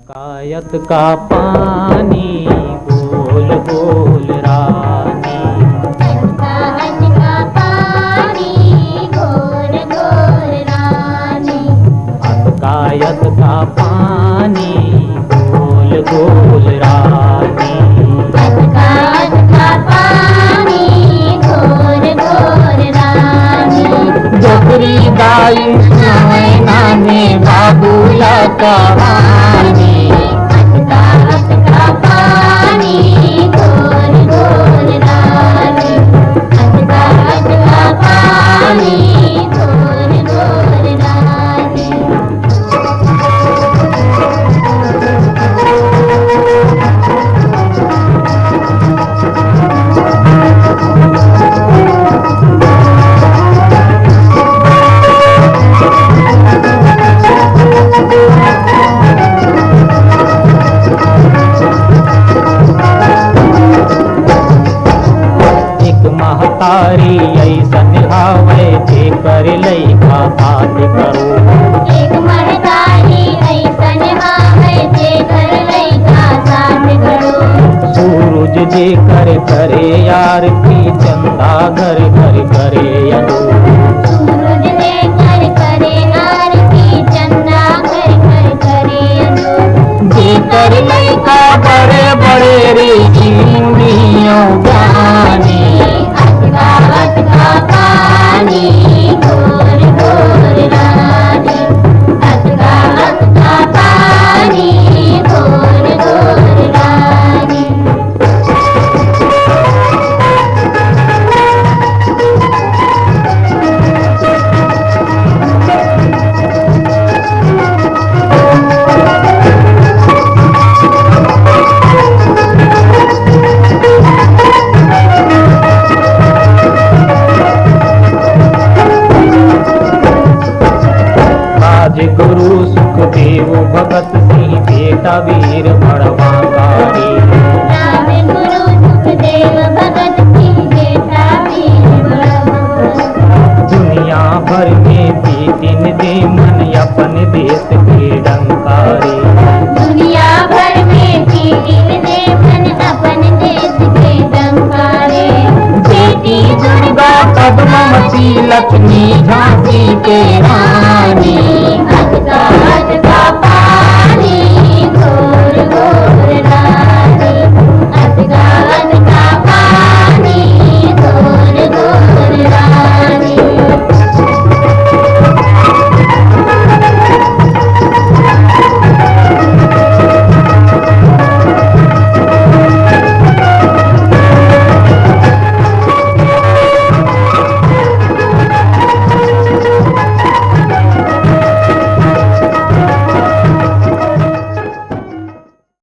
कायत का पानी गोल गोल रानी, कायत का पानी गोल गोल रानी, कायत का पानी गोल गोल रानी, कायत का पानी गोल गोल रानी। जोकरी दाई नैना में बाबूला कहानी, कायत का पानी गोल गोल रानी, कायत का पानी गोल गोल रानी। महतारी ऐसन हावे जे कर लइका बात करो, एक महतारी ऐसन हावे जे कर लइका साथ करो। सूरज जे कर करे यार की चंदा घर घर करे अनु, सूरज जे कर करे आरती चंदा घर घर करे अनु। जे कर लइका बड़े बड़े रे चिड़ियों गानी, कायत का पानी गोल गोल रानी, कायत का पानी गोल गोल रानी। गुरु सुखदेव भगत सिंह बेटा वीर बड़वाकारी, राम गुरु सुखदेव भगत सिंह बेटा वीर बड़वाकारी। दुनिया भर में भी दिन दे